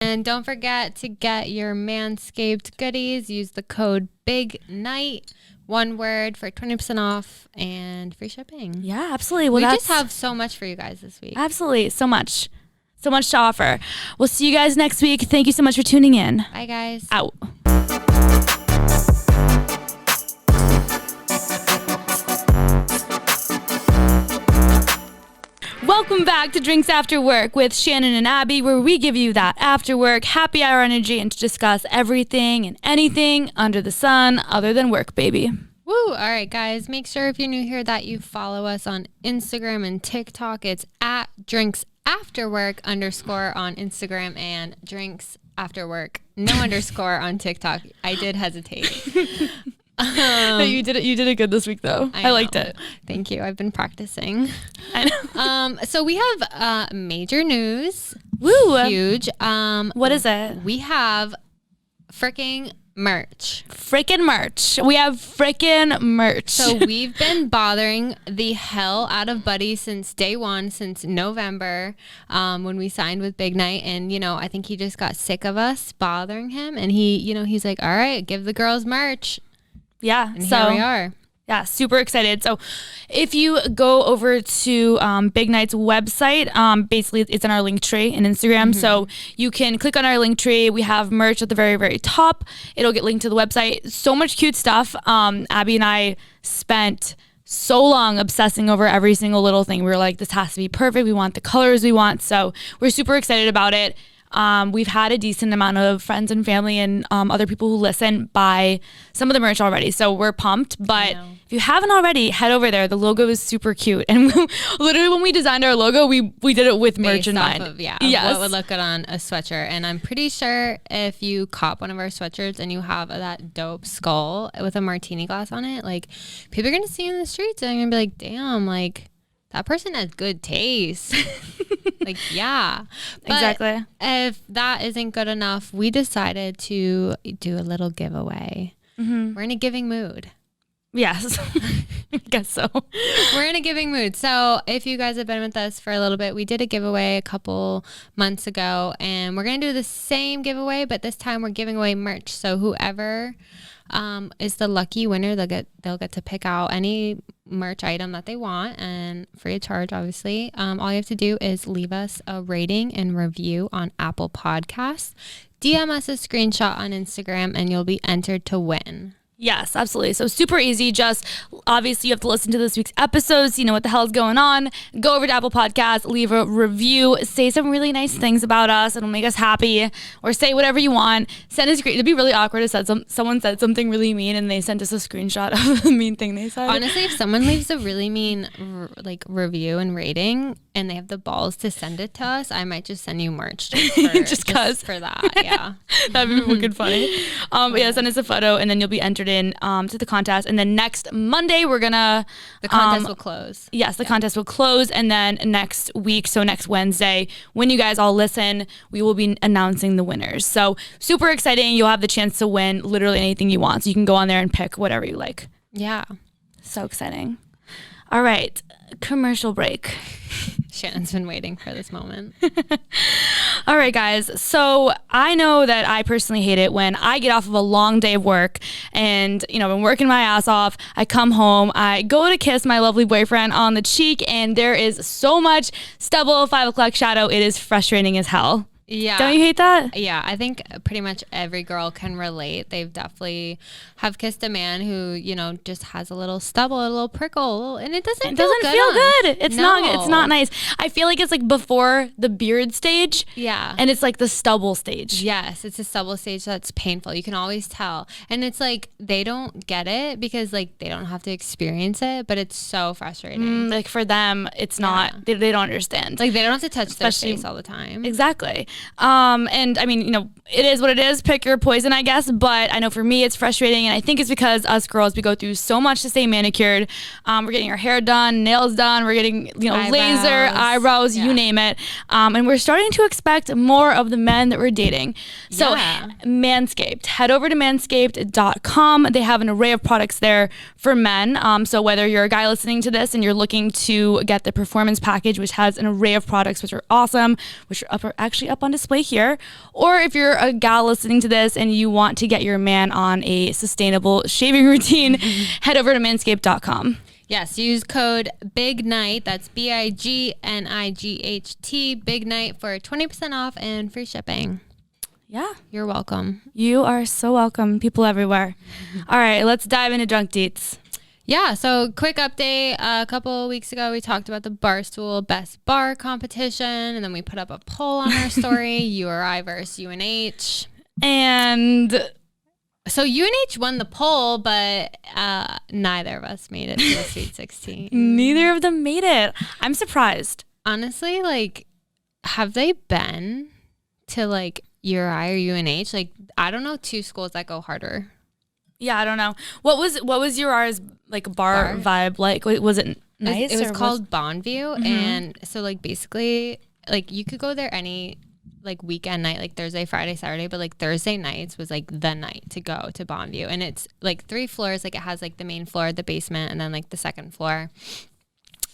And don't forget to get your Manscaped goodies. Use the code BIGNIGHT, one word, for 20% off and free shipping. Yeah, absolutely. Well, we just have so much for you guys this week. Absolutely. So much to offer. We'll see you guys next week. Thank you so much for tuning in. Bye, guys. Out. Welcome back to Drinks After Work with Shannen and Abby, where we give you that after work happy hour energy and to discuss everything and anything under the sun other than work, baby. Woo! All right, guys. Make sure if you're new here that you follow us on Instagram and TikTok. It's at drinksafterwork _ on Instagram and drinksafterwork no _ on TikTok. I did hesitate. No, you did it good this week though. I liked it. Thank you. I've been practicing. I know. So we have major news. Woo! Huge. What is it? We have freaking merch. We have freaking merch. So we've been bothering the hell out of Buddy since day one, since November, when we signed with Big Night. And, I think he just got sick of us bothering him. And he's like, all right, give the girls merch. Yeah. And here we are. Yeah, super excited. So if you go over to Big Night's website, basically it's in our link tree in Instagram. Mm-hmm. So you can click on our link tree. We have merch at the very, very top. It'll get linked to the website. So much cute stuff. Abby and I spent so long obsessing over every single little thing. We were like, this has to be perfect. We want the colors we want. So we're super excited about it. We've had a decent amount of friends and family and other people who listen buy some of the merch already. So we're pumped. But if you haven't already, head over there. The logo is super cute. And literally when we designed our logo, we did it with merch in mind. Yes. What would look good on a sweatshirt. And I'm pretty sure if you cop one of our sweatshirts and you have that dope skull with a martini glass on it, like, people are going to see you in the streets and they're going to be like, damn, like, that person has good taste. Like, yeah. But exactly. If that isn't good enough, we decided to do a little giveaway. Mm-hmm. We're in a giving mood. Yes. I guess so. We're in a giving mood. So if you guys have been with us for a little bit, we did a giveaway a couple months ago, and we're going to do the same giveaway, but this time we're giving away merch. So whoever is the lucky winner, they'll get to pick out any merch item that they want, and free of charge, obviously. All you have to do is leave us a rating and review on Apple Podcasts. DM us a screenshot on Instagram, and you'll be entered to win. Yes, absolutely. So super easy. Just obviously you have to listen to this week's episodes. You know what the hell is going on. Go over to Apple Podcasts, leave a review, say some really nice things about us. It'll make us happy, or say whatever you want. Send us. It'd be really awkward if someone said something really mean and they sent us a screenshot of the mean thing they said. Honestly, if someone leaves a really mean review and rating and they have the balls to send it to us, I might just send you merch just for that. Yeah. That'd be wicked funny. But yeah, send us a photo and then you'll be entered in to the contest. And then next Monday the contest will close. Yes, the contest will close. And then next week, so next Wednesday, when you guys all listen, we will be announcing the winners. So super exciting. You'll have the chance to win literally anything you want. So you can go on there and pick whatever you like. Yeah. So exciting. All right. Commercial break. Shannon's been waiting for this moment. All right, guys. So I know that I personally hate it when I get off of a long day of work and, I've been working my ass off. I come home, I go to kiss my lovely boyfriend on the cheek, and there is so much stubble, 5 o'clock shadow. It is frustrating as hell. Yeah. Don't you hate that? Yeah, I think pretty much every girl can relate. They've definitely have kissed a man who, just has a little stubble, a little prickle, and it doesn't feel good. It's not nice. I feel like it's like before the beard stage. Yeah. And it's like the stubble stage. Yes, it's a stubble stage that's painful. You can always tell. And it's like they don't get it because they don't have to experience it, but it's so frustrating. Like for them, it's not, they don't understand. Like they don't have to touch their face all the time. Exactly. And I mean, it is what it is. Pick your poison, I guess. But I know for me, it's frustrating. And I think it's because us girls, we go through so much to stay manicured. We're getting our hair done, nails done. We're getting, laser, eyebrows, you name it. And we're starting to expect more of the men that we're dating. So Manscaped, head over to manscaped.com. They have an array of products there for men. So whether you're a guy listening to this and you're looking to get the performance package, which has an array of products, which are awesome, which are actually up on on display here. Or if you're a gal listening to this and you want to get your man on a sustainable shaving routine, head over to manscaped.com. Yes, use code BIGNIGHT, that's BIGNIGHT, Big Night, for 20% off and free shipping. Yeah. You're welcome. You are so welcome, people everywhere. All right, let's dive into drunk deets. Yeah, so quick update. A couple of weeks ago, we talked about the Barstool Best Bar competition, and then we put up a poll on our story, URI versus UNH. And so UNH won the poll, but neither of us made it to the Sweet 16. Neither of them made it. I'm surprised. Honestly, like, have they been to, like, URI or UNH? Like, I don't know two schools that go harder. Yeah, I don't know. What was UR's like bar vibe like? Was it nice? It was called Bonneview, and so like basically like you could go there any like weekend night, like Thursday, Friday, Saturday, but like Thursday nights was like the night to go to Bonneview, and it's like 3 floors. Like it has like the main floor, the basement, and then like the second floor,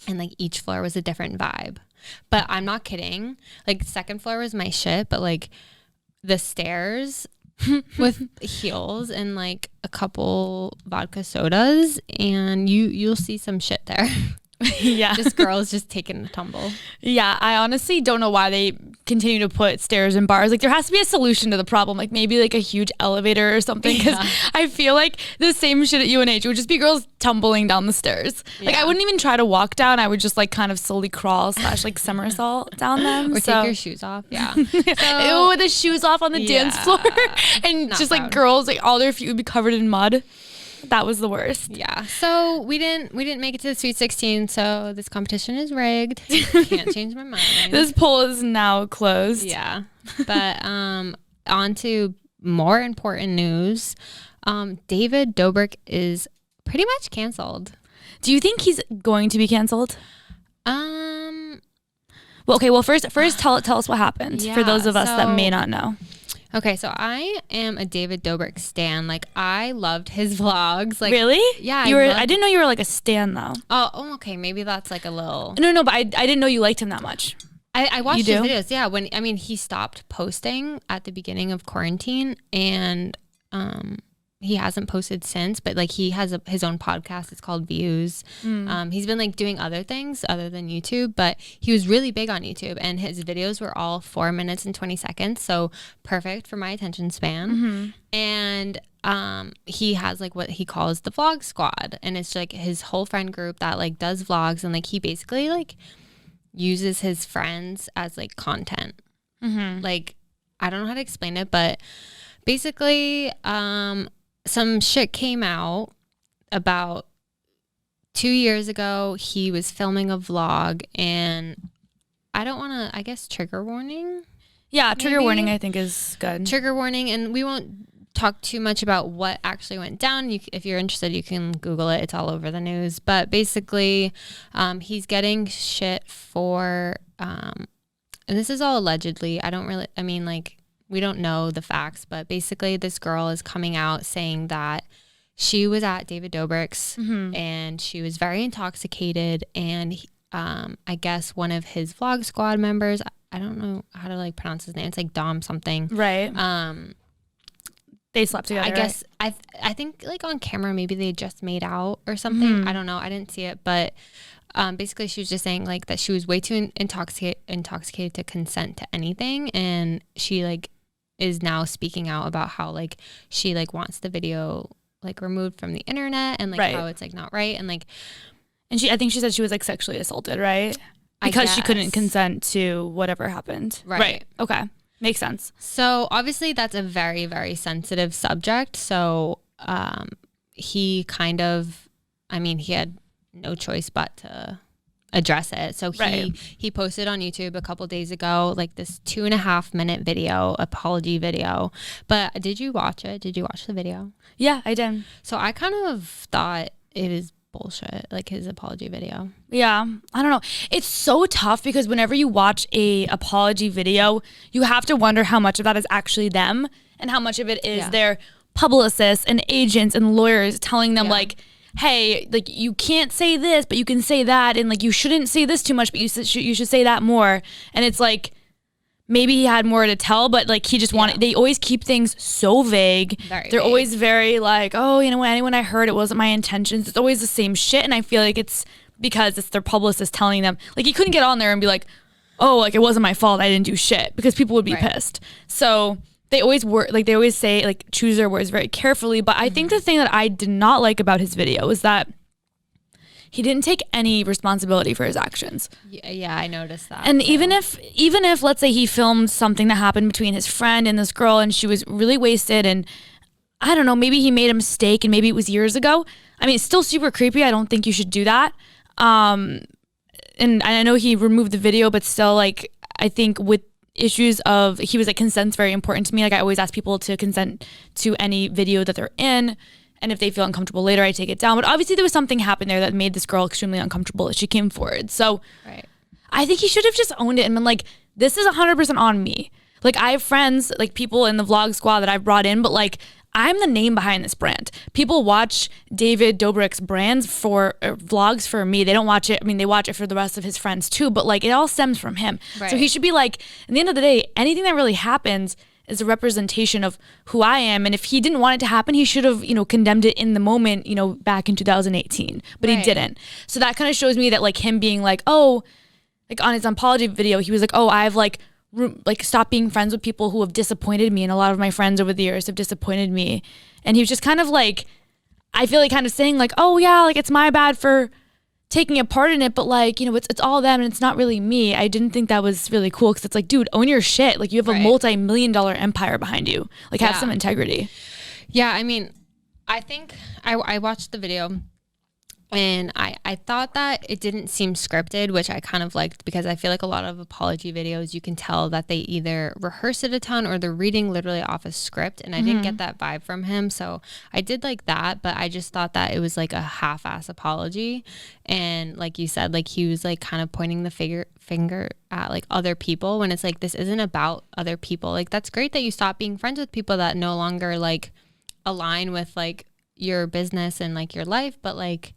and like each floor was a different vibe. But I'm not kidding. Like second floor was my shit, but like the stairs with heels and like a couple vodka sodas, and you'll see some shit there. Yeah. Just girls just taking a tumble. Yeah, I honestly don't know why they continue to put stairs in bars. Like there has to be a solution to the problem, like maybe like a huge elevator or something, because I feel like the same shit at UNH would just be girls tumbling down the stairs. Like I wouldn't even try to walk down. I would just like kind of slowly crawl / like somersault down them. Or take your shoes off. Yeah. So, ew, with the shoes off on the dance floor. And just like girls, like all their feet would be covered in mud. That was the worst. Yeah. So we didn't make it to the Sweet 16. So this competition is rigged. Can't change my mind. This poll is now closed. Yeah. But on to more important news. David Dobrik is pretty much canceled. Do you think he's going to be canceled? Well, okay. Well, first tell us what happened for those of us that may not know. Okay, so I am a David Dobrik stan. Like I loved his vlogs. Like really? Yeah, I didn't know you were like a stan though. Oh, okay. Maybe that's like a little. No, but I didn't know you liked him that much. I watched his videos. Yeah, he stopped posting at the beginning of quarantine, and he hasn't posted since. But like he has his own podcast. It's called Views. He's been like doing other things other than YouTube, but he was really big on YouTube, and his videos were all 4 minutes and 20 seconds, so perfect for my attention span. And he has like what he calls the vlog squad, and it's like his whole friend group that like does vlogs, and like he basically like uses his friends as like content. Like I don't know how to explain it, but basically some shit came out about 2 years ago. He was filming a vlog, and I don't want to, I guess, trigger warning. Yeah, trigger warning I think is good. Trigger warning, and we won't talk too much about what actually went down. If you're interested, you can Google it. It's all over the news. But basically, he's getting shit for, and this is all allegedly. We don't know the facts, but basically this girl is coming out saying that she was at David Dobrik's and she was very intoxicated, and I guess one of his vlog squad members, I don't know how to like pronounce his name, it's like Dom something. Right. They slept together. I guess I think like on camera maybe they just made out or something. I don't know. I didn't see it, but basically she was just saying like that she was way too intoxicated to consent to anything, and she like is now speaking out about how like she like wants the video like removed from the internet, and like how it's like not right, and like, and I think she said she was like sexually assaulted, right? Because she couldn't consent to whatever happened. Right. Okay. Makes sense. So obviously that's a very, very sensitive subject. So he kind of, he had no choice but to address it. So he posted on YouTube a couple days ago like this 2.5 minute apology video. But did you watch it? Did you watch the video? Yeah, I did. So I kind of thought it is bullshit, like his apology video. Yeah, I don't know. It's so tough because whenever you watch a apology video, you have to wonder how much of that is actually them and how much of it is their publicists and agents and lawyers telling them like, hey, like you can't say this, but you can say that, and like you shouldn't say this too much, but you should say that more. And it's like, maybe he had more to tell, but like he just wanted, they always keep things so vague. They're always very like, oh, you know, when I heard, it wasn't my intentions. It's always the same shit. And I feel like it's because it's their publicist telling them, like, he couldn't get on there and be like, oh, like, it wasn't my fault, I didn't do shit, because people would be pissed. So they always they always say, like, choose their words very carefully. But I think the thing that I did not like about his video is that he didn't take any responsibility for his actions. Yeah, I noticed that. And even if let's say he filmed something that happened between his friend and this girl and she was really wasted, and I don't know, maybe he made a mistake and maybe it was years ago. I mean, it's still super creepy. I don't think you should do that. And I know he removed the video, but still, like, I think with issues of, he was like, consent's very important to me. Like, I always ask people to consent to any video that they're in. And if they feel uncomfortable later, I take it down. But obviously there was something happened there that made this girl extremely uncomfortable as she came forward. So I think he should have just owned it and been like, this is 100% on me. Like, I have friends, like people in the vlog squad that I've brought in, but like, I'm the name behind this brand. People watch David Dobrik's brands for vlogs for me. They don't watch it. I mean, they watch it for the rest of his friends too, but like, it all stems from him. So he should be like, at the end of the day, anything that really happens is a representation of who I am. And if he didn't want it to happen, he should have, you know, condemned it in the moment, you know, back in 2018, but he didn't. So that kind of shows me that, like, him being like, oh, like on his apology video, he was like, oh, I've like stopped being friends with people who have disappointed me. And a lot of my friends over the years have disappointed me. And he was just kind of like, I feel like kind of saying like, oh yeah, like, it's my bad for taking a part in it, but like, you know, it's all them and it's not really me. I didn't think that was really cool, because it's like, dude, own your shit. Like, you have a multi-million-dollar empire behind you. Like, have some integrity. Yeah, I mean, I think I watched the video and I thought that it didn't seem scripted, which I kind of liked, because I feel like a lot of apology videos, you can tell that they either rehearse it a ton or they're reading literally off a script, and I didn't get that vibe from him. So I did like that, but I just thought that it was like a half-ass apology. And like you said, like, he was like kind of pointing the finger at like other people, when it's like, this isn't about other people. Like, that's great that you stop being friends with people that no longer like align with like your business and like your life, but like,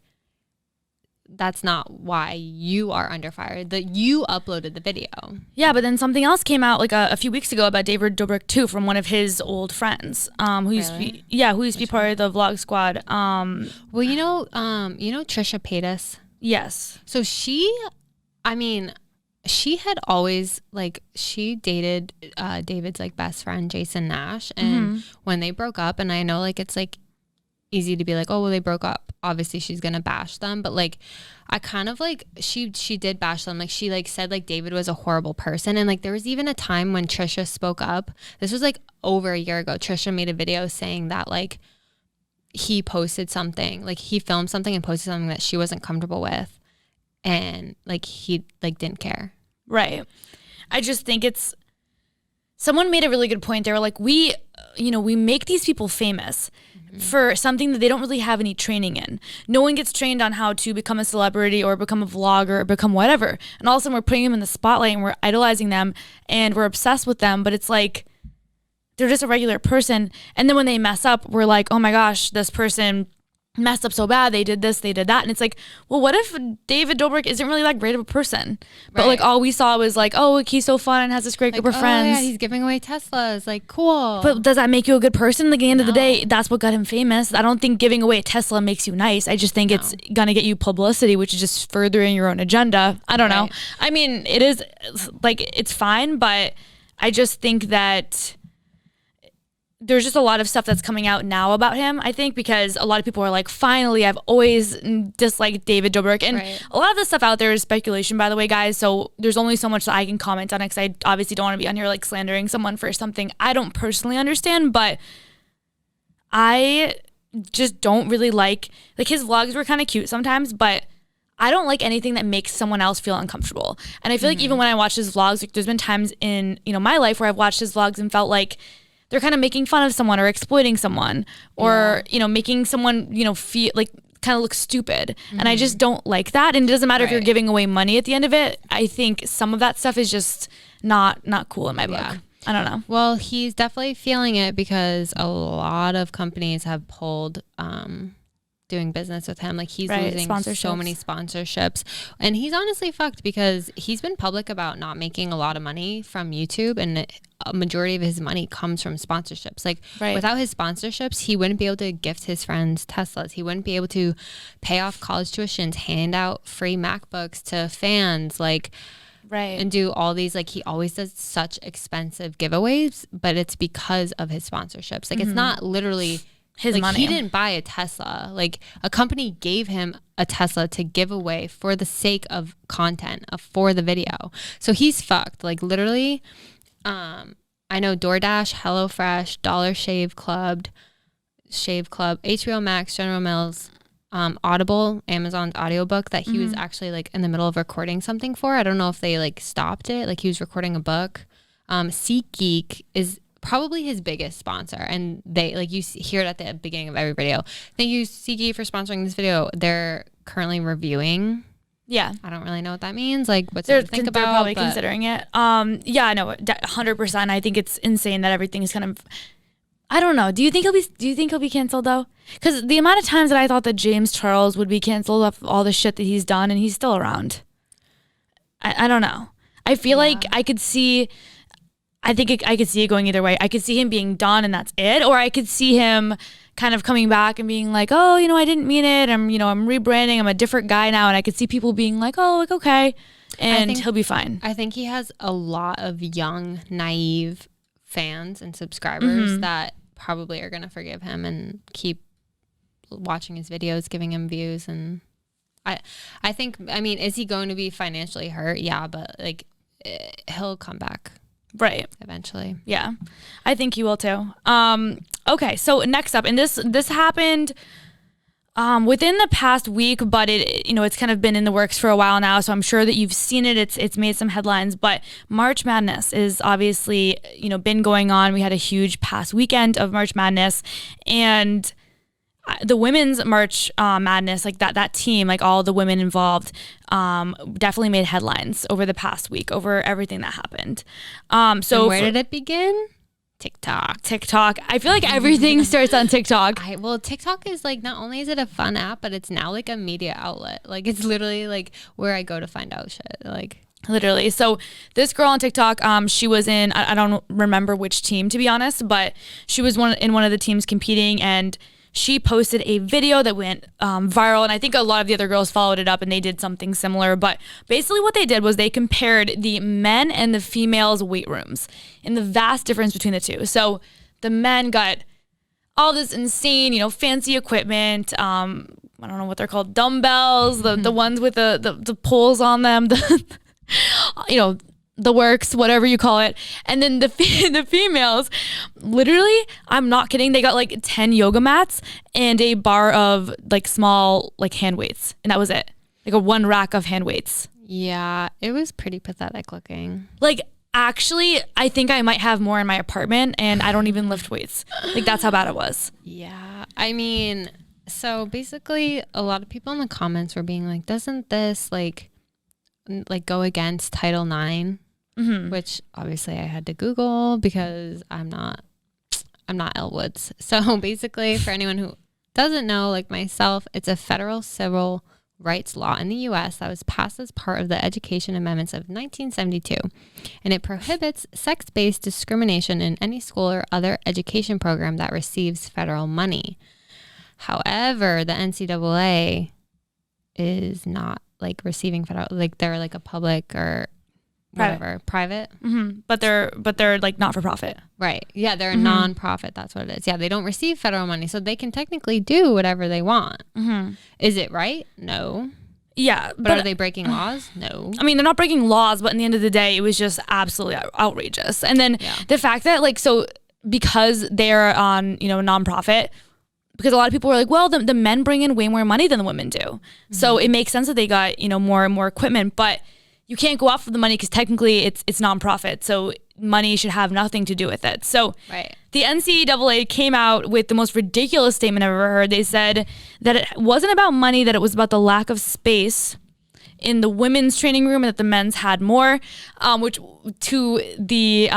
that's not why you are under fire. That you uploaded the video. Yeah, but then something else came out like a few weeks ago about David Dobrik too, from one of his old friends, who used to be part of the vlog squad. Well, you know Trisha Paytas. Yes. So she had always, like, she dated David's like best friend Jason Nash, and when they broke up, and I know like it's like easy to be like, oh well, they broke up, obviously she's gonna bash them, but like, I kind of like, she did bash them. Like, she like said like David was a horrible person, and like there was even a time when Trisha spoke up. This was like over a year ago. Trisha made a video saying that like he posted something, like he filmed something and posted something that she wasn't comfortable with, and like he like didn't care. Right. I just think it's, someone made a really good point. They were like, we make these people famous for something that they don't really have any training in. No one gets trained on how to become a celebrity or become a vlogger or become whatever. And all of a sudden we're putting them in the spotlight and we're idolizing them and we're obsessed with them. But it's like, they're just a regular person. And then when they mess up, we're like, oh my gosh, this person messed up so bad, they did this, they did that. And it's like, well, what if David Dobrik isn't really that great of a person, but like all we saw was like, oh, he's so fun and has this great group of friends. Yeah, he's giving away Teslas, like, cool. But does that make you a good person? Like, at the end of the day, that's what got him famous. I don't think giving away a Tesla makes you nice. I just think it's gonna get you publicity, which is just furthering your own agenda. I don't know. I mean, it is like, it's fine, but I just think that there's just a lot of stuff that's coming out now about him, I think, because a lot of people are like, finally, I've always disliked David Dobrik. And a lot of the stuff out there is speculation, by the way, guys. So there's only so much that I can comment on it, because I obviously don't want to be on here like slandering someone for something I don't personally understand. But I just don't really like his vlogs were kind of cute sometimes, but I don't like anything that makes someone else feel uncomfortable. And I feel like even when I watch his vlogs, like, there's been times in, you know, my life where I've watched his vlogs and felt like they're kind of making fun of someone or exploiting someone, or, you know, making someone, you know, feel like kind of look stupid. And I just don't like that. And it doesn't matter if you're giving away money at the end of it. I think some of that stuff is just not cool in my book. I don't know. Well, he's definitely feeling it, because a lot of companies have pulled doing business with him. Like he's Right, losing so many sponsorships, and he's honestly fucked because he's been public about not making a lot of money from YouTube, and a majority of his money comes from sponsorships. Like without his sponsorships, he wouldn't be able to gift his friends Teslas. He wouldn't be able to pay off college tuitions, hand out free MacBooks to fans, like and do all these, like he always does such expensive giveaways, but it's because of his sponsorships. Like it's not literally his like money. He didn't buy a Tesla. Like a company gave him a Tesla to give away for the sake of content, for the video. So he's fucked. Like literally, I know DoorDash, HelloFresh, Dollar Shave Club, HBO Max, General Mills, Audible, Amazon's audiobook that he was actually like in the middle of recording something for. I don't know if they like stopped it. Like he was recording a book. SeatGeek is probably his biggest sponsor, and they like you hear it at the beginning of every video. Thank you SeatGeek for sponsoring this video. They're currently reviewing. Yeah, I don't really know what that means. Like, what's there to think about? They're probably considering it. Yeah, no, 100%. I think it's insane that everything is kind of. I don't know. Do you think he'll be canceled though? Because the amount of times that I thought that James Charles would be canceled off all the shit that he's done, and he's still around. I don't know. I feel like I could see. I think I could see it going either way. I could see him being done and that's it, or I could see him kind of coming back and being like, oh, I didn't mean it. I'm rebranding. I'm a different guy now, and I could see people being like, oh, like okay, and he'll be fine. I think he has a lot of young, naive fans and subscribers that probably are going to forgive him and keep watching his videos, giving him views. And I think, I mean, is he going to be financially hurt? Yeah, but like he'll come back. Right. Eventually. Yeah. I think he will too. Okay. So next up, and this happened within the past week, but it's kind of been in the works for a while now. So I'm sure that you've seen it. It's made some headlines, but March Madness is obviously, been going on. We had a huge past weekend of March Madness, and the women's March Madness, like that team, like all the women involved, definitely made headlines over the past week over everything that happened. So and where did it begin? TikTok. I feel like everything starts on TikTok. Well, TikTok is like, not only is it a fun app, but it's now like a media outlet. Like it's literally like where I go to find out shit. Like literally. So this girl on TikTok, she was in, I don't remember which team to be honest, but she was in one of the teams competing, and she posted a video that went viral, and I think a lot of the other girls followed it up and they did something similar. But basically what they did was they compared the men and the females' weight rooms and the vast difference between the two. So the men got all this insane, fancy equipment. I don't know what they're called, dumbbells, the ones with the poles on them, the works, whatever you call it. And then the females, literally, I'm not kidding, they got like 10 yoga mats and a bar of like small like hand weights, and that was it. Like a one rack of hand weights. Yeah, it was pretty pathetic looking. Like actually, I think I might have more in my apartment, and I don't even lift weights. Like that's how bad it was. Yeah, I mean, so basically a lot of people in the comments were being like, doesn't this like go against Title IX? Which obviously I had to Google because I'm not Elle Woods. So basically, for anyone who doesn't know, like myself, it's a federal civil rights law in the U.S. that was passed as part of the Education Amendments of 1972, and it prohibits sex-based discrimination in any school or other education program that receives federal money. However, the NCAA is not like receiving federal, like they're like a public or private. But they're like not for profit, right? Yeah, they're a non-profit. That's what it is. Yeah, they don't receive federal money, so they can technically do whatever they want. Is it right? No. Yeah, but are they breaking laws? No. I mean, they're not breaking laws, but in the end of the day, it was just absolutely outrageous. And then the fact that like, so because they're on non-profit, because a lot of people were like, well, the men bring in way more money than the women do, so it makes sense that they got more and more equipment, but you can't go off of the money because technically it's nonprofit, so money should have nothing to do with it. So the NCAA came out with the most ridiculous statement I've ever heard. They said that it wasn't about money, that it was about the lack of space in the women's training room and that the men's had more, which to the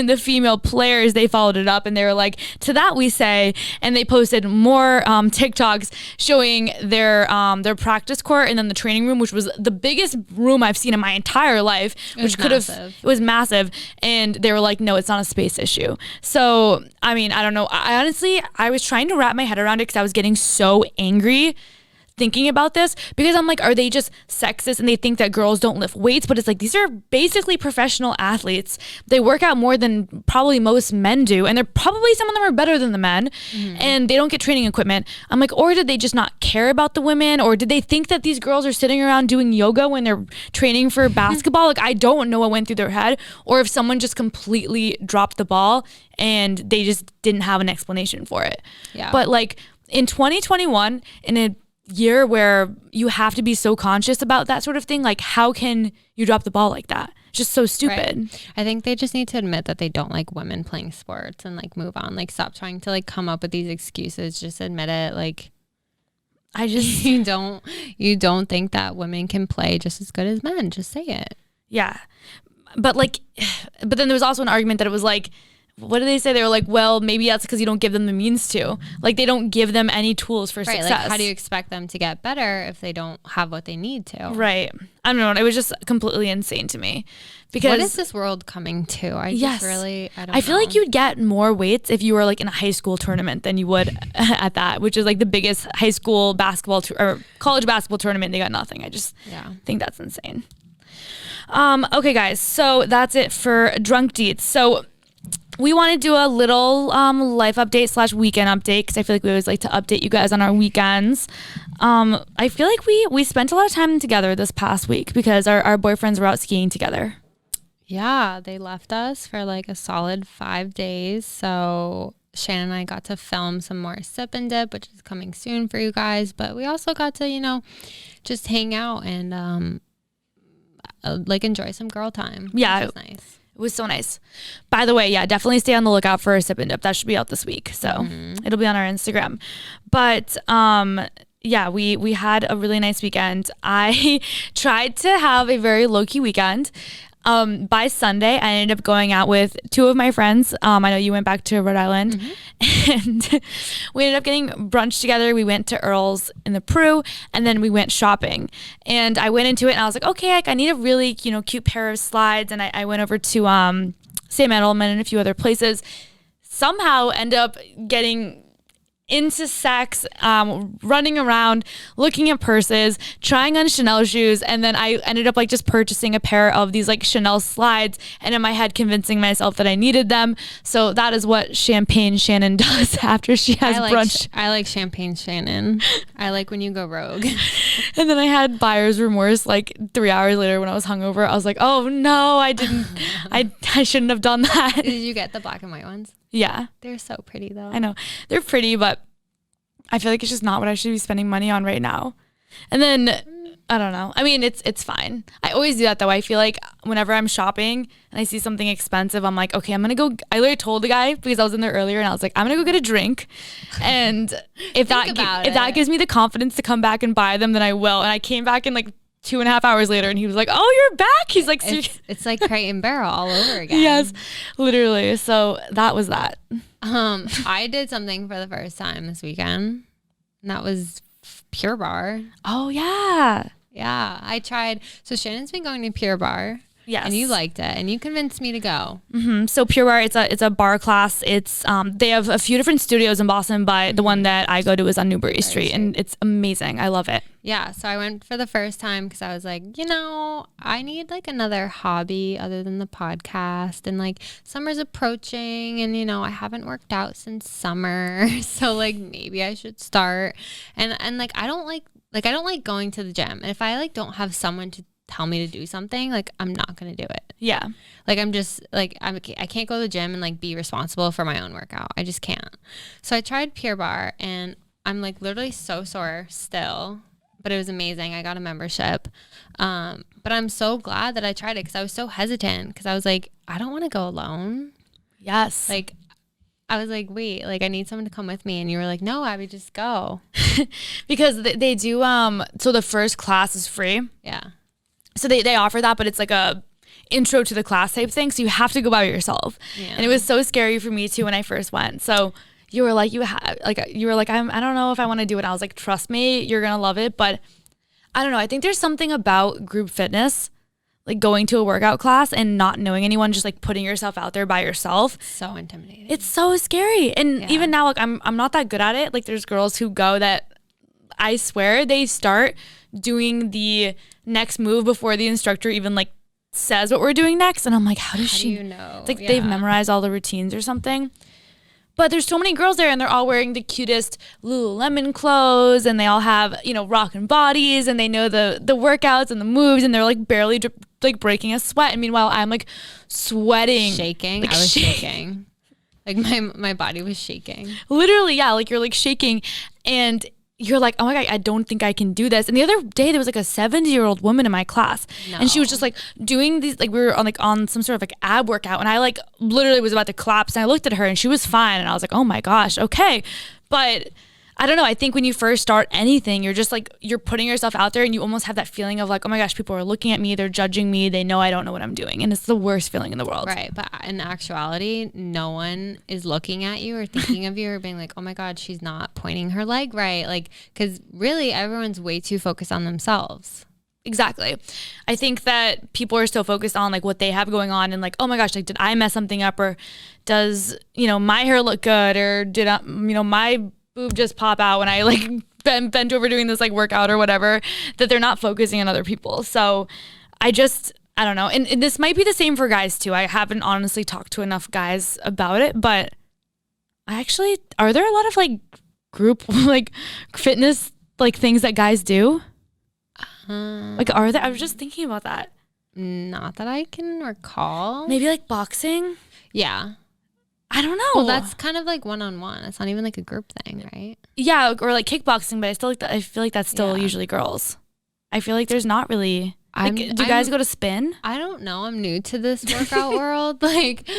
the female players, they followed it up and they were like, to that we say, and they posted more TikToks showing their practice court and then the training room, which was the biggest room I've seen in my entire life, which it was massive. And they were like, no, it's not a space issue. So, I mean, I don't know. I honestly was trying to wrap my head around it because I was getting so angry thinking about this, because I'm like, are they just sexist and they think that girls don't lift weights? But it's like, these are basically professional athletes. They work out more than probably most men do, and they're probably, some of them are better than the men, and they don't get training equipment. I'm like, or did they just not care about the women, or did they think that these girls are sitting around doing yoga when they're training for basketball? Like, I don't know what went through their head, or if someone just completely dropped the ball and they just didn't have an explanation for it. Yeah. But like in 2021, in a year where you have to be so conscious about that sort of thing, like how can you drop the ball like that? It's just so stupid. Right. I think they just need to admit that they don't like women playing sports and like move on. Like, stop trying to like come up with these excuses. Just admit it. Like, I just you don't think that women can play just as good as men. Just say it. Yeah. But then there was also an argument that it was like, what did they say? They were like, well, maybe that's because you don't give them the means to. Like, they don't give them any tools for success. Like, how do you expect them to get better if they don't have what they need to? Right. I don't know. It was just completely insane to me. Because what is this world coming to? I feel like you'd get more weights if you were like in a high school tournament than you would at that, which is like the biggest high school basketball or college basketball tournament. They got nothing. I just think that's insane. Okay, guys. So that's it for Drunk Deets. So we want to do a little life update / weekend update, because I feel like we always like to update you guys on our weekends. I feel like we spent a lot of time together this past week because our boyfriends were out skiing together. Yeah, they left us for like a solid 5 days. So Shannon and I got to film some more Sip and Dip, which is coming soon for you guys. But we also got to, just hang out and like enjoy some girl time. Yeah, which was nice. It was so nice. By the way, yeah, definitely stay on the lookout for a Sip and Dip. That should be out this week. So it'll be on our Instagram. But yeah, we had a really nice weekend. I tried to have a very low-key weekend. By Sunday, I ended up going out with 2 of my friends. I know you went back to Rhode Island, and we ended up getting brunch together. We went to Earl's in the Peru, and then we went shopping. And I went into it, and I was like, okay, like, I need a really cute pair of slides. And I went over to Sam Edelman and a few other places. Somehow end up getting into sex, running around, looking at purses, trying on Chanel shoes, and then I ended up like just purchasing a pair of these like Chanel slides, and in my head convincing myself that I needed them. So that is what Champagne Shannon does after she has brunch. I like Champagne Shannon. I like when you go rogue. And then I had buyer's remorse like 3 hours later when I was hungover. I was like, oh no, I didn't. I shouldn't have done that. Did you get the black and white ones? Yeah. They're so pretty though. I know. They're pretty, but I feel like it's just not what I should be spending money on right now. And then, I don't know. I mean, it's fine. I always do that though. I feel like whenever I'm shopping and I see something expensive, I'm like, okay, I'm going to go. I literally told the guy, because I was in there earlier, and I was like, I'm going to go get a drink. And if that gives me the confidence to come back and buy them, then I will. And I came back in like 2.5 hours later, and he was like, oh, you're back. He's like, it's like Crate and Barrel all over again. Yes, literally. So that was that. I did something for the first time this weekend, and that was Pure Barre. Oh yeah. Yeah, I tried. So Shannon's been going to Pure Barre. Yes. And you liked it, and you convinced me to go. So Pure Barre, it's a bar class. It's they have a few different studios in Boston, but the one that I go to is on Newbury Street, and it's amazing. I love it. Yeah, so I went for the first time because I was like, I need like another hobby other than the podcast, and like summer's approaching, and I haven't worked out since summer, so like maybe I should start. And like I don't like going to the gym, and if I like don't have someone to tell me to do something, like I'm not gonna do it. Yeah, like I'm just like I can't go to the gym and like be responsible for my own workout. I just can't. So I tried Pure Barre, and I'm like literally so sore still, but it was amazing. I got a membership, but I'm so glad that I tried it because I was so hesitant, because I was like, I don't want to go alone. Yes, like I was like, wait, like I need someone to come with me. And you were like, no, Abby, just go. Because they do, so the first class is free. Yeah. So they offer that, but it's like a intro to the class type thing. So you have to go by yourself. Yeah. And it was so scary for me too when I first went. So you were like, I don't know if I want to do it. I was like, trust me, you're going to love it. But I don't know. I think there's something about group fitness, like going to a workout class and not knowing anyone, just like putting yourself out there by yourself. So intimidating. It's so scary. And even now, like I'm not that good at it. Like there's girls who go that I swear they start doing the next move before the instructor even like says what we're doing next. And I'm like, how does she know? It's like they've memorized all the routines or something. But there's so many girls there and they're all wearing the cutest Lululemon clothes and they all have, rockin' bodies and they know the workouts and the moves and they're like barely like breaking a sweat. And meanwhile, I'm like sweating. Shaking. Like, I was shaking. Like my body was shaking. Literally, yeah. Like you're like shaking and you're like, oh my God, I don't think I can do this. And the other day there was like a 70-year-old woman in my class and she was just like doing these, like we were on some sort of like ab workout and I like literally was about to collapse and I looked at her and she was fine. And I was like, oh my gosh, okay. But I don't know. I think when you first start anything, you're just like, you're putting yourself out there and you almost have that feeling of like, oh my gosh, people are looking at me. They're judging me. They know I don't know what I'm doing. And it's the worst feeling in the world. Right. But in actuality, no one is looking at you or thinking of you or being like, oh my God, she's not pointing her leg right. Like, because really everyone's way too focused on themselves. Exactly. I think that people are so focused on like what they have going on and like, oh my gosh, like did I mess something up or does, my hair look good or did I, my boob just pop out when I like bent over doing this like workout or whatever, that they're not focusing on other people. So I don't know. And this might be the same for guys too. I haven't honestly talked to enough guys about it, but are there a lot of like group like fitness like things that guys do? Like are there? I was just thinking about that. Not that I can recall. Maybe like boxing? Yeah. I don't know. Well, that's kind of like one-on-one. It's not even like a group thing, right? Yeah, or like kickboxing, but I feel like that's still usually girls. I feel like there's not really. Do guys go to spin? I don't know. I'm new to this workout world. Like,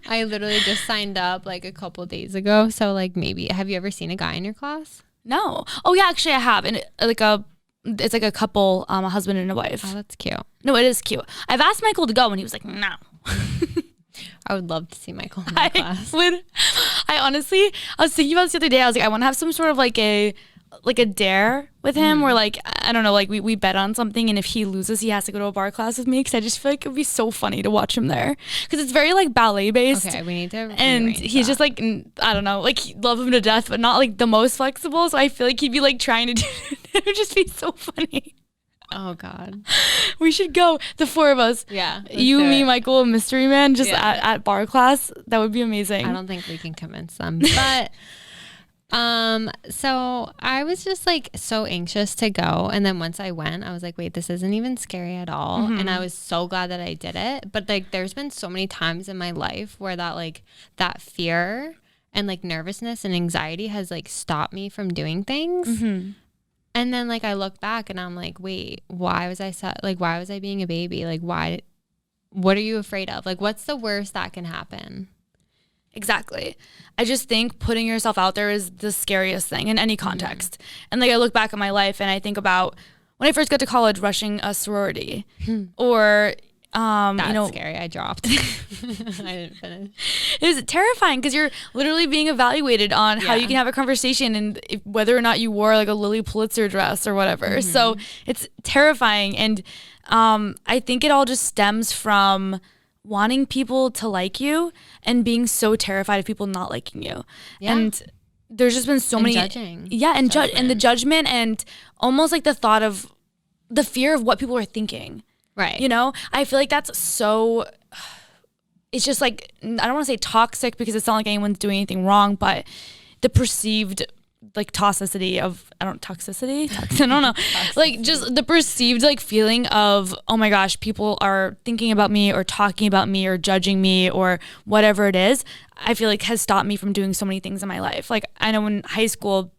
I literally just signed up like a couple days ago. So like maybe, have you ever seen a guy in your class? No. Oh yeah, actually I have. And it's like a couple, a husband and a wife. Oh, that's cute. No, it is cute. I've asked Michael to go and he was like, no. I would love to see Michael in my class. I honestly, I was thinking about this the other day. I was like, I want to have some sort of like a dare with him where like, I don't know, like we bet on something and if he loses, he has to go to a bar class with me because I just feel like it would be so funny to watch him there because it's very like ballet based. Okay, we need to and he's just like, I don't know, like love him to death, but not like the most flexible. So I feel like he'd be like trying to do it would just be so funny. Oh God. We should go, the four of us. Yeah. You, me, Michael, and Mystery Man just at bar class. That would be amazing. I don't think we can convince them. But so I was just like so anxious to go. And then once I went, I was like, wait, this isn't even scary at all. Mm-hmm. And I was so glad that I did it. But like there's been so many times in my life where that fear and like nervousness and anxiety has like stopped me from doing things. Mm-hmm. And then like I look back and I'm like, wait, why was I being a baby? Like what are you afraid of? Like what's the worst that can happen? Exactly. I just think putting yourself out there is the scariest thing in any context. Mm-hmm. And like I look back at my life and I think about when I first got to college rushing a sorority or that's scary. I dropped. I didn't finish. It was terrifying because you're literally being evaluated on how you can have a conversation and whether or not you wore like a Lily Pulitzer dress or whatever. Mm-hmm. So it's terrifying. And I think it all just stems from wanting people to like you and being so terrified of people not liking you. Yeah. And there's just been so many judging. Yeah, and the judgment and almost like the thought of the fear of what people are thinking. Right. I feel like that's so, it's just like, I don't want to say toxic because it's not like anyone's doing anything wrong, but the perceived like toxicity of, I don't know, like just the perceived like feeling of, oh my gosh, people are thinking about me or talking about me or judging me or whatever it is, I feel like has stopped me from doing so many things in my life. Like I know in high school,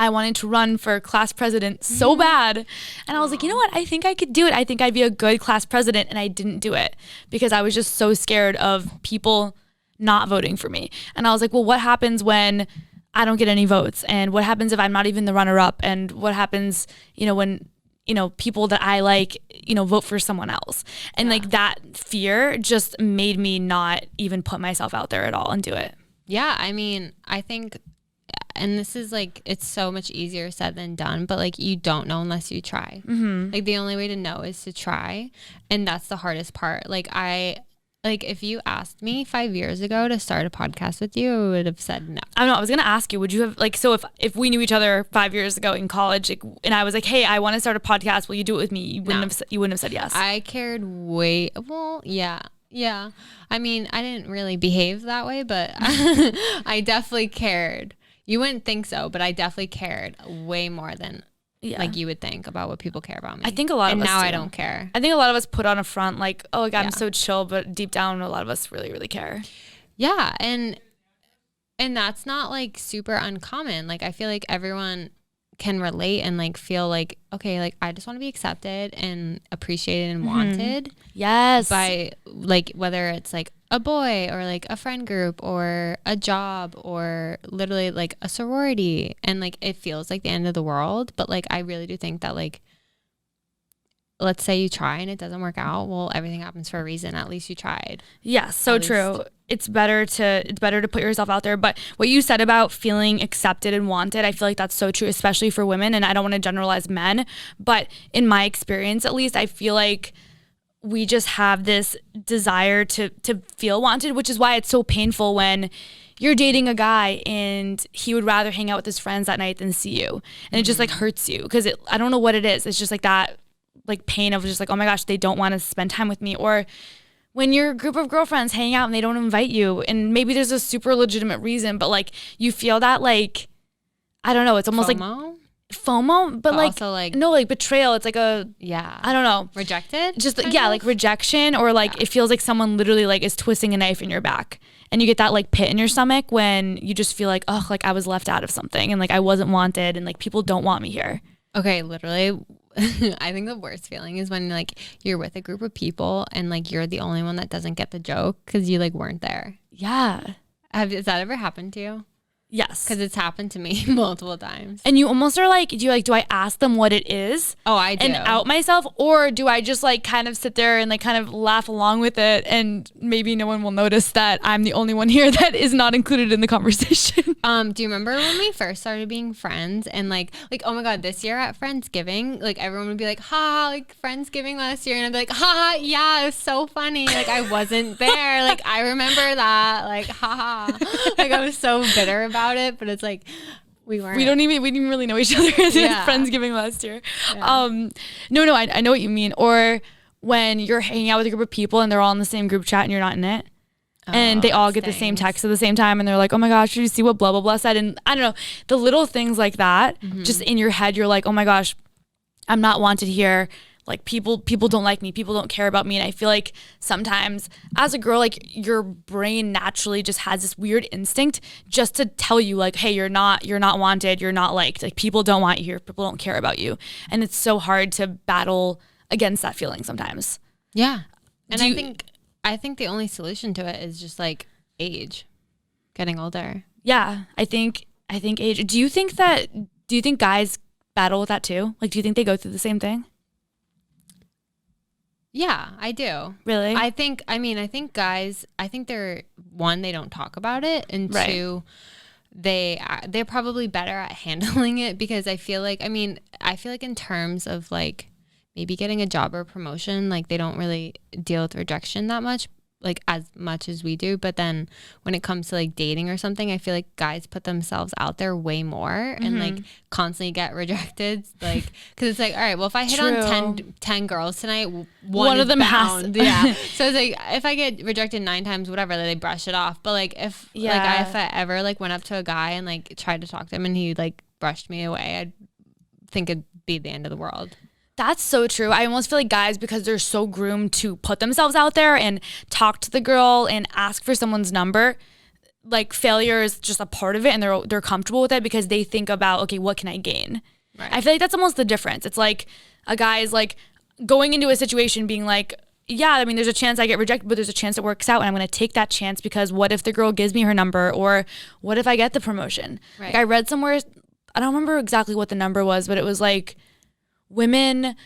I wanted to run for class president so bad. And I was like, you know what? I think I could do it. I think I'd be a good class president. And I didn't do it because I was just so scared of people not voting for me. And I was like, well, what happens when I don't get any votes? And what happens if I'm not even the runner-up? And what happens, when, people that I like, vote for someone else? And like that fear just made me not even put myself out there at all and do it. Yeah. I mean, I think, and this is like, it's so much easier said than done, but like you don't know unless you try. Like the only way to know is to try. And that's the hardest part. Like if you asked me 5 years ago to start a podcast with you, I would have said no. I don't know. I was going to ask you, would you have so if we knew each other 5 years ago in college, and I was like, hey, I want to start a podcast, will you do it with me? You wouldn't have said yes. I cared yeah. Yeah. I mean, I didn't really behave that way, but I definitely cared. You wouldn't think so, but I definitely cared way more than like you would think about what people care about me. I think a lot of us now do. I don't care. I think a lot of us put on a front like, oh, like I'm so chill, but deep down a lot of us really, really care. Yeah, and that's not like super uncommon. Like I feel like everyone can relate and like feel like, okay, like I just want to be accepted and appreciated and wanted. Yes. By like whether it's like a boy or like a friend group or a job or literally like a sorority, and like it feels like the end of the world, but like I really do think that like, let's say you try and it doesn't work out, well, everything happens for a reason. At least you tried. Yes, so true. It's better to put yourself out there. But what you said about feeling accepted and wanted, I feel like that's so true, especially for women. And I don't want to generalize men, but in my experience, at least, I feel like we just have this desire to feel wanted, which is why it's so painful when you're dating a guy and he would rather hang out with his friends that night than see you. And it just like hurts you because I don't know what it is. It's just like that like pain of just like, oh my gosh, they don't want to spend time with me. Or when your group of girlfriends hang out and they don't invite you, and maybe there's a super legitimate reason, but like you feel that like, I don't know, it's almost FOMO? like FOMO, but like, also like, no, like betrayal. It's like I don't know. Rejected? Just like rejection, or like it feels like someone literally like is twisting a knife in your back, and you get that like pit in your stomach when you just feel like, oh, like I was left out of something and like I wasn't wanted and like people don't want me here. Okay, literally. I think the worst feeling is when like you're with a group of people and like you're the only one that doesn't get the joke because you like weren't there. Yeah. Has that ever happened to you? Yes. Because it's happened to me multiple times. And you almost are like, do I ask them what it is? Oh, I do. And out myself? Or do I just like kind of sit there and like kind of laugh along with it, and maybe no one will notice that I'm the only one here that is not included in the conversation? Do you remember when we first started being friends and like, oh my God, this year at Friendsgiving, like everyone would be like, ha, like Friendsgiving last year. And I'd be like, ha, yeah, it was so funny. Like I wasn't there. Like I remember that. Like, ha. Like I was so bitter about it, but it's like we didn't even really know each other as Friendsgiving last year. No, I know what you mean. Or when you're hanging out with a group of people and they're all in the same group chat and you're not in it, and they all get the same text at the same time and they're like, oh my gosh, did you see what blah blah blah said? And I don't know, the little things like that, just in your head, you're like, oh my gosh, I'm not wanted here. Like people don't like me, people don't care about me. And I feel like sometimes as a girl, like your brain naturally just has this weird instinct just to tell you like, hey, you're not wanted, you're not liked, like people don't want you here, people don't care about you. And it's so hard to battle against that feeling sometimes. Yeah. And I think the only solution to it is just like age, getting older. Yeah, I think age. Do you think guys battle with that too? Like, do you think they go through the same thing? Yeah, I do. Really? I think guys, they're one, they don't talk about it, and two, they're probably better at handling it, because I feel like in terms of like maybe getting a job or promotion, like they don't really deal with rejection that much, like as much as we do. But then when it comes to like dating or something, I feel like guys put themselves out there way more and like constantly get rejected, like because it's like, all right, well, if I hit on 10 girls tonight, one of them bound. Yeah. So it's like if I get rejected 9 times, whatever, they brush it off. But like if I ever like went up to a guy and like tried to talk to him and he like brushed me away, I'd think it'd be the end of the world. That's so true. I almost feel like guys, because they're so groomed to put themselves out there and talk to the girl and ask for someone's number, like failure is just a part of it, and they're comfortable with it because they think about, okay, what can I gain? Right. I feel like that's almost the difference. It's like a guy is like going into a situation being like, yeah, I mean, there's a chance I get rejected, but there's a chance it works out, and I'm going to take that chance because what if the girl gives me her number, or what if I get the promotion? Right. Like I read somewhere, I don't remember exactly what the number was, but it was like women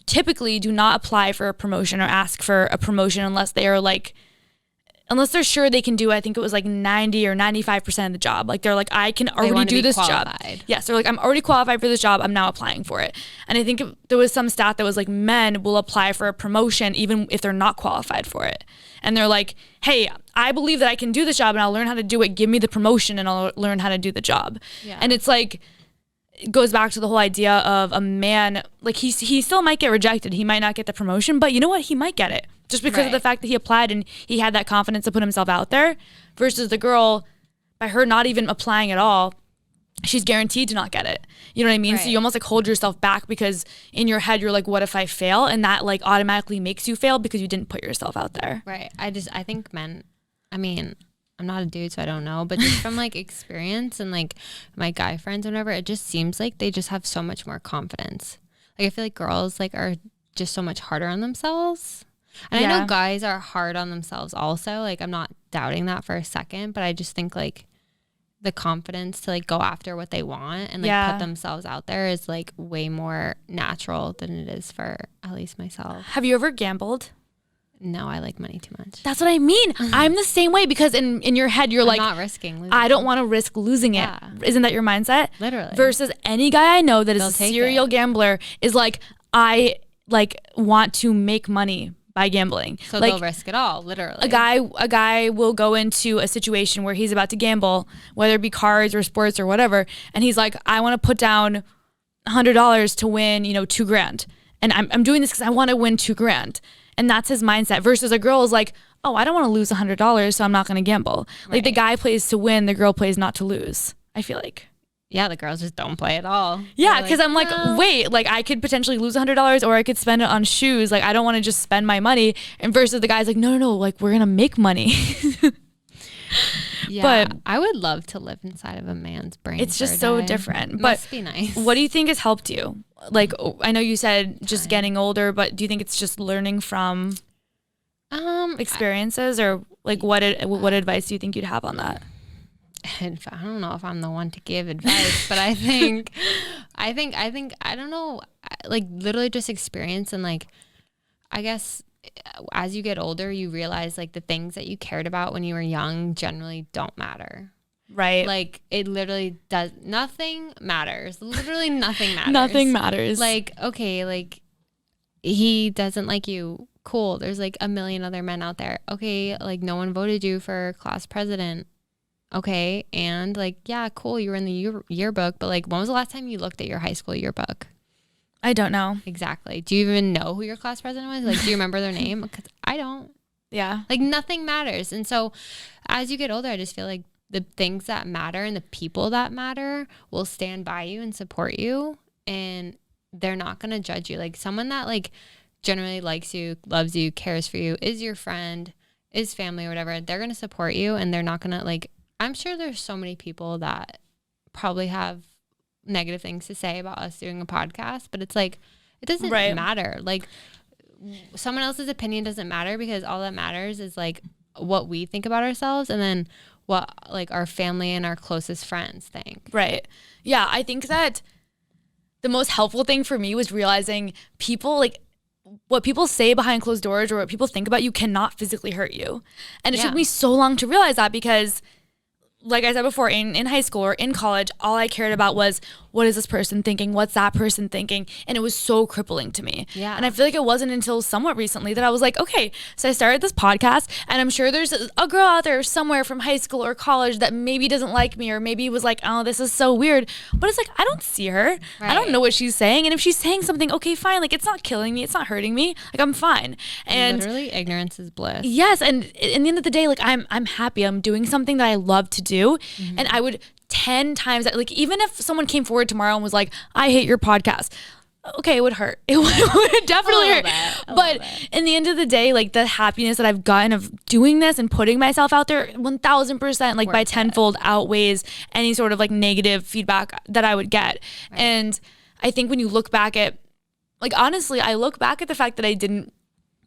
typically do not apply for a promotion or ask for a promotion unless they're sure they can do, I think it was like 90 or 95% of the job. Like they're like, I can already do this job. Yes, they're like, I'm already qualified for this job. I'm now applying for it. And I think there was some stat that was like men will apply for a promotion even if they're not qualified for it. And they're like, hey, I believe that I can do this job and I'll learn how to do it. Give me the promotion and I'll learn how to do the job. Yeah. And it's like, it goes back to the whole idea of a man, like he still might get rejected. He might not get the promotion, but you know what? He might get it just because of the fact that he applied and he had that confidence to put himself out there, versus the girl, by her not even applying at all, she's guaranteed to not get it. You know what I mean? Right. So you almost like hold yourself back because in your head, you're like, what if I fail? And that like automatically makes you fail because you didn't put yourself out there. Right. I think men, I mean, I'm not a dude, so I don't know, but just from like experience and like my guy friends or whatever, it just seems like they just have so much more confidence. Like I feel like girls like are just so much harder on themselves. And I know guys are hard on themselves also. Like I'm not doubting that for a second, but I just think like the confidence to like go after what they want and like put themselves out there is like way more natural than it is for at least myself. Have you ever gambled? No, I like money too much. That's what I mean. I'm the same way because in your head, you're like, not risking losing. I don't want to risk losing it. Isn't that your mindset? Literally. Versus any guy I know that is a serial gambler is like, I like want to make money by gambling. So like, they'll risk it all, literally. A guy will go into a situation where he's about to gamble, whether it be cards or sports or whatever, and he's like, I want to put down $100 to win, $2,000. And I'm doing this because I want to win $2,000. And that's his mindset, versus a girl is like, oh, I don't want to lose $100, so I'm not going to gamble. Right. Like the guy plays to win, the girl plays not to lose, I feel like. Yeah, the girls just don't play at all. Yeah, because I'm like, wait, like I could potentially lose $100 or I could spend it on shoes. Like I don't want to just spend my money. And versus the guy's like, no, like we're going to make money. Yeah, but I would love to live inside of a man's brain. It's just so different. But must be nice. What do you think has helped you? Like, I know you said just getting older, but do you think it's just learning from experiences, or like what advice do you think you'd have on that? I don't know if I'm the one to give advice, but I think I don't know, like literally just experience, and like I guess as you get older, you realize like the things that you cared about when you were young generally don't matter. Right. Like it literally does. Nothing matters. Literally nothing matters. Nothing matters. Like, okay, like he doesn't like you. Cool. There's like a million other men out there. Okay. Like no one voted you for class president. Okay. And like, yeah, cool. You were in the yearbook, but like when was the last time you looked at your high school yearbook? I don't know. Exactly. Do you even know who your class president was? Like, do you remember their name? Because I don't. Yeah. Like nothing matters. And so as you get older, I just feel like the things that matter and the people that matter will stand by you and support you, and they're not going to judge you. Like someone that like generally likes you, loves you, cares for you, is your friend, is family or whatever, they're going to support you, and they're not going to like, I'm sure there's so many people that probably have negative things to say about us doing a podcast, but it's like, it doesn't matter. Like someone else's opinion doesn't matter, because all that matters is like what we think about ourselves, and then what like our family and our closest friends think. Right. Yeah. I think that the most helpful thing for me was realizing people, like what people say behind closed doors or what people think about you cannot physically hurt you. And it took me so long to realize that, because like I said before, in high school or in college, all I cared about was, what is this person thinking? What's that person thinking? And it was so crippling to me. Yeah. And I feel like it wasn't until somewhat recently that I was like, okay, so I started this podcast, and I'm sure there's a girl out there somewhere from high school or college that maybe doesn't like me, or maybe was like, oh, this is so weird. But it's like, I don't see her. Right. I don't know what she's saying. And if she's saying something, okay, fine. Like it's not killing me. It's not hurting me. Like I'm fine. And literally ignorance is bliss. Yes. And in the end of the day, like I'm happy. I'm doing something that I love to do. Mm-hmm. And I would 10 times, like even if someone came forward tomorrow and was like, I hate your podcast, okay, it would hurt. It would definitely hurt. But in the end of the day, like the happiness that I've gotten of doing this and putting myself out there 1000%, like by tenfold outweighs any sort of like negative feedback that I would get. Right. And I think when you look back at, like honestly, I look back at the fact that I didn't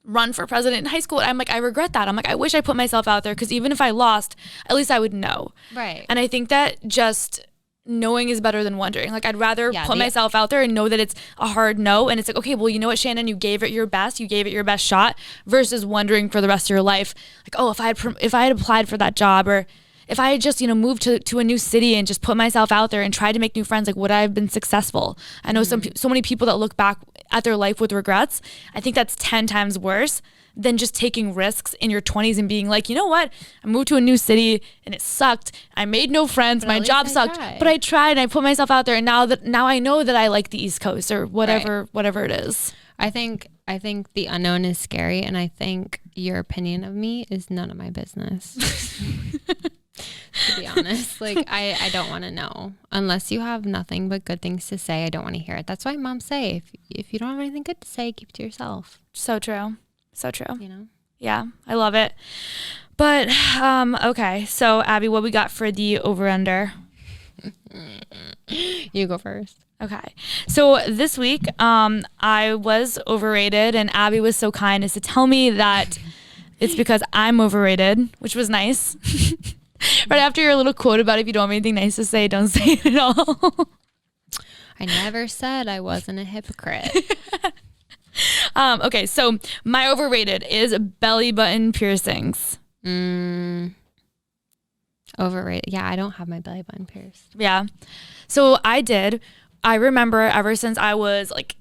run for president in high school. I'm like, I regret that. I'm like, I wish I put myself out there, because even if I lost, at least I would know. Right. And I think that just knowing is better than wondering. Like, I'd rather put myself out there and know that it's a hard no. And it's like, okay, well, you know what, Shannen, you gave it your best. You gave it your best shot, versus wondering for the rest of your life, like, oh, if I had applied for that job, or if I had just, moved to a new city and just put myself out there and tried to make new friends, like, would I have been successful? I know so many people that look back at their life with regrets. I think that's 10 times worse than just taking risks in your 20s and being like, you know what? I moved to a new city and it sucked. I made no friends. My job sucked, but I tried and I put myself out there. And now I know that I like the East Coast, or whatever it is. I think the unknown is scary, and I think your opinion of me is none of my business. To be honest, like, I don't want to know unless you have nothing but good things to say. I don't want to hear it. That's why moms say, if you don't have anything good to say, keep it to yourself. So true. So true. Yeah, I love it. But okay, so Abby, what we got for the over under? You go first. Okay, so this week I was overrated, and Abby was so kind as to tell me that it's because I'm overrated, which was nice. Right after your little quote about, if you don't have anything nice to say, don't say it at all. I never said I wasn't a hypocrite. Okay, so my overrated is belly button piercings. Overrated. Yeah, I don't have my belly button pierced. Yeah. So I remember ever since I was like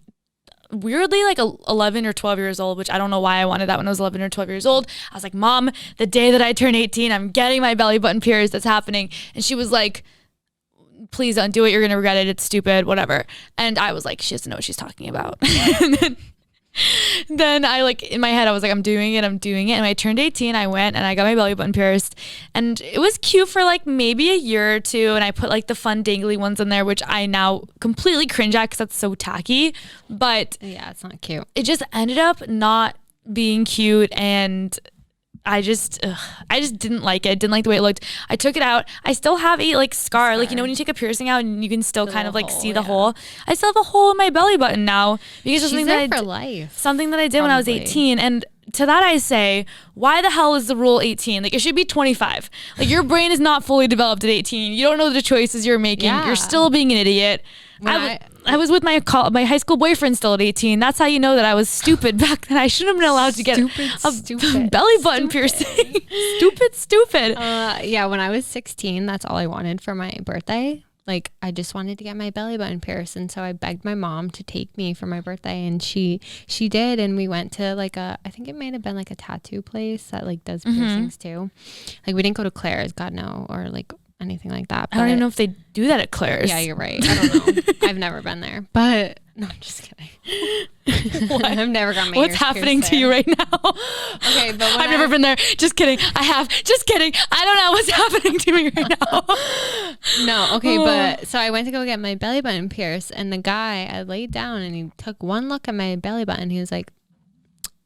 weirdly like 11 or 12 years old, which I don't know why I wanted that when I was 11 or 12 years old. I was like, Mom, the day that I turn 18, I'm getting my belly button pierced. That's happening. And she was like, please don't do it. You're going to regret it. It's stupid, whatever. And I was like, she doesn't know what she's talking about. And then I, like, in my head, I was like, I'm doing it. And when I turned 18, I went and I got my belly button pierced, and it was cute for like maybe a year or two. And I put like the fun dangly ones in there, which I now completely cringe at because that's so tacky. But yeah, it's not cute. It just ended up not being cute, and I just didn't like it. Didn't like the way it looked. I took it out. I still have a like scar. Like, when you take a piercing out and you can still kind of like see the hole. I still have a hole in my belly button now because of something that I did when I was 18. And to that I say, why the hell is the rule 18? Like, it should be 25. Like, your brain is not fully developed at 18. You don't know the choices you're making. Yeah. You're still being an idiot. I was with my high school boyfriend still at 18. That's how you know that I was stupid back then. I shouldn't have been allowed to get a belly button piercing. Stupid. Yeah, when I was 16, that's all I wanted for my birthday. Like, I just wanted to get my belly button pierced, and so I begged my mom to take me for my birthday, and she did, and we went to like I think it might have been like a tattoo place that like does piercings too. Like, we didn't go to Claire's, God no, or like anything like that. I don't even know if they do that at Claire's. Yeah, you're right. I don't know. I've never been there, but no, I'm just kidding. I've never got my What's happening to you right now? Okay, but I've never been there. Just kidding. I have. Just kidding. I don't know what's happening to me right now. No, okay, but so I went to go get my belly button pierced, and the guy, I laid down and he took one look at my belly button. He was like,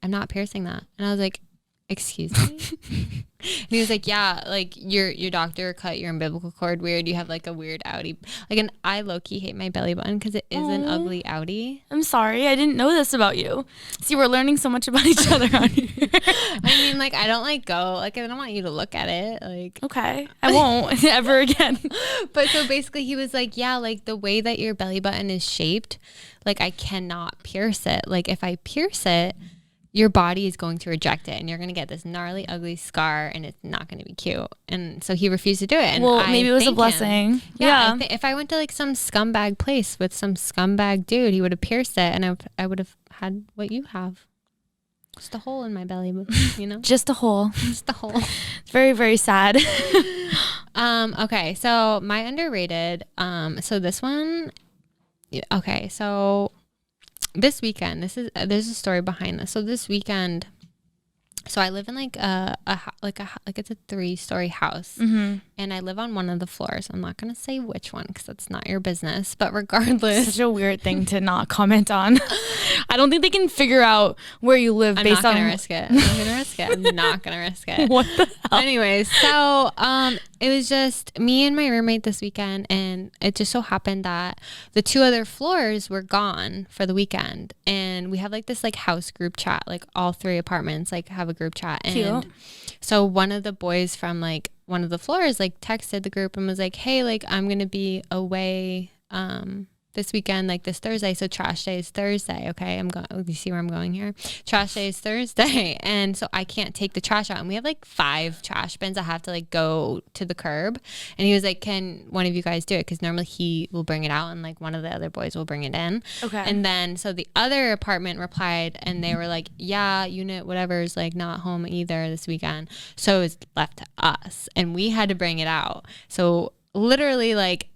I'm not piercing that. And I was like, excuse me? And he was like, yeah, like your doctor cut your umbilical cord weird. You have like a weird outie. Like, and I low-key hate my belly button because it is an ugly outie. I'm sorry. I didn't know this about you. See, we're learning so much about each other on here. I mean, like, I don't like go. Like, I don't want you to look at it. Like, okay. I won't ever again. But so basically he was like, yeah, like the way that your belly button is shaped, like I cannot pierce it. Like, if I pierce it, your body is going to reject it, and you're going to get this gnarly, ugly scar, and it's not going to be cute. And so he refused to do it. And well, maybe it was a blessing. Yeah. If I went to like some scumbag place with some scumbag dude, he would have pierced it, and I would have had what you have. Just a hole in my belly, you know? Just a hole. Just a hole. It's very, very sad. Okay, so my underrated, so this one, okay, so this weekend, there's a story behind this. So this weekend, so I live in like it's a 3-story house, and I live on one of the floors. I'm not going to say which one because that's not your business. But regardless. Such a weird thing to not comment on. I don't think they can figure out where you live based on... I'm not going to risk it. I'm not going to risk it. I'm not going to risk it. What the hell? Anyways, so it was just me and my roommate this weekend, and it just so happened that the 2 other floors were gone for the weekend, and we have like this like house group chat, like all 3 apartments like have a group chat. And Cute. so one of the boys from like one of the floors like texted the group and was like, hey, like I'm gonna be away this weekend, like this Thursday, so trash day is Thursday. Okay, I'm going. You see where I'm going here? Trash day is Thursday, and so I can't take the trash out. And we have like 5 trash bins that have to like go to the curb. And he was like, "Can one of you guys do it?" Because normally he will bring it out, and like one of the other boys will bring it in. Okay. And then so the other apartment replied, and they were like, "Yeah, unit whatever is like not home either this weekend." So it was left to us, and we had to bring it out. So literally like.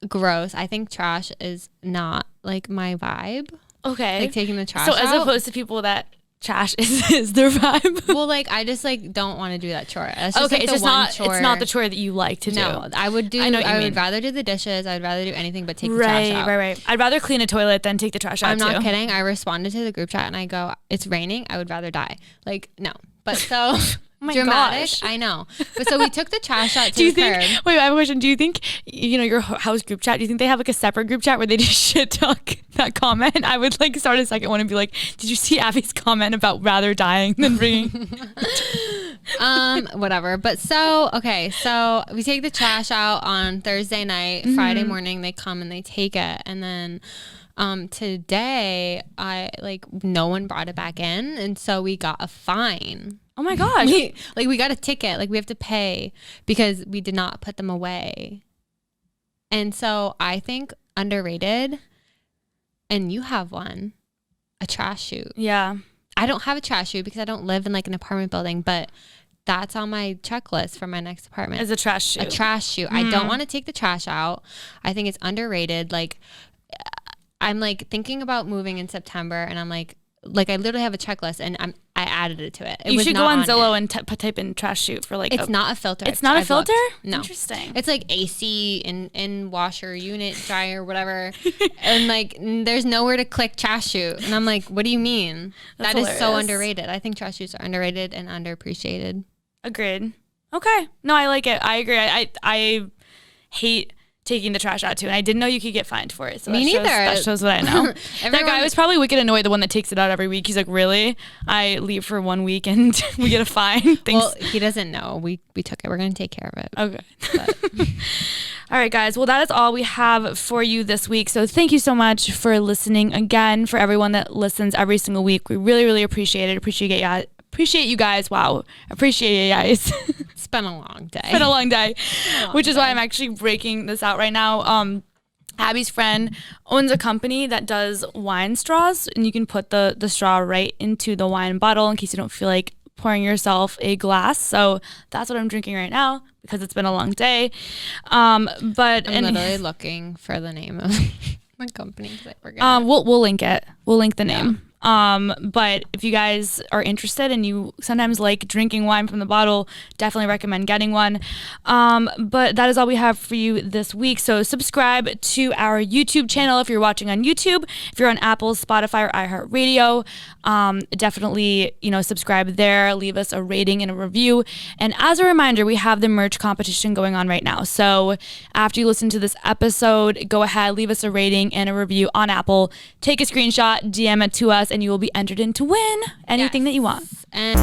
Gross. I think trash is not like my vibe. Okay. Like taking the trash so out. as opposed to people that trash is their vibe. Well, like I just like don't want to do that chore. That's just, okay, like, it's the just one not chore. it's not the chore that you like to do. No, I would do. I know what you I mean. would rather do the dishes. I would rather do anything but take the trash out. Right. I'd rather clean a toilet than take the trash out. I'm not too. kidding. I responded to the group chat and I go, "It's raining. I would rather die." Like no, but so. Oh my dramatic. gosh. I know. But so we took the trash out to Do you the think? curb. Wait, I have a question. Do you think your house group chat? Do you think they have like a separate group chat where they just shit talk that comment? I would like start a second one and be like, "Did you see Abby's comment about rather dying than bringing?" Whatever. But so so we take the trash out on Thursday night. Friday morning they come and they take it, and then today no one brought it back in, and so we got a fine. Oh my gosh. We got a ticket. Like we have to pay because we did not put them away. And so I think underrated, and you have one, a trash chute. Yeah. I don't have a trash chute because I don't live in like an apartment building, but that's on my checklist for my next apartment. As a trash chute. A trash chute. I don't want to take the trash out. I think it's underrated. Like I'm like thinking about moving in September, and I'm like I literally have a checklist, and I added it to it. You should go on Zillow and type in trash chute for like. It's not a filter. It's not a filter? No. Interesting. It's like AC and washer, unit, dryer, whatever. And like there's nowhere to click trash chute. And I'm like, what do you mean? That's That is so hilarious. underrated. I think trash chutes are underrated and underappreciated. Agreed. Okay. No, I like it. I agree. I hate taking the trash out too, and I didn't know you could get fined for it. So Me neither. That shows what I know. That guy was probably wicked annoyed, the one that takes it out every week. He's like, really? I leave for 1 week and we get a fine? Well, he doesn't know. We took it. We're going to take care of it. Okay. All right, guys. Well, that is all we have for you this week. So thank you so much for listening again. For everyone that listens every single week, we really, really appreciate it. Appreciate you guys. Wow. Appreciate you guys. It's been a long day. It's been a long day, which is why I'm actually breaking this out right now. Abby's friend owns a company that does wine straws, and you can put the straw right into the wine bottle in case you don't feel like pouring yourself a glass. So that's what I'm drinking right now because it's been a long day. But I'm literally looking for the name of my company. We'll link it. We'll link the name. But if you guys are interested and you sometimes like drinking wine from the bottle, definitely recommend getting one. But that is all we have for you this week. So subscribe to our YouTube channel if you're watching on YouTube. If you're on Apple, Spotify, or iHeartRadio, definitely, subscribe there. Leave us a rating and a review. And as a reminder, we have the merch competition going on right now. So after you listen to this episode, go ahead, leave us a rating and a review on Apple. Take a screenshot, DM it to us, and you will be entered in to win anything that you want. And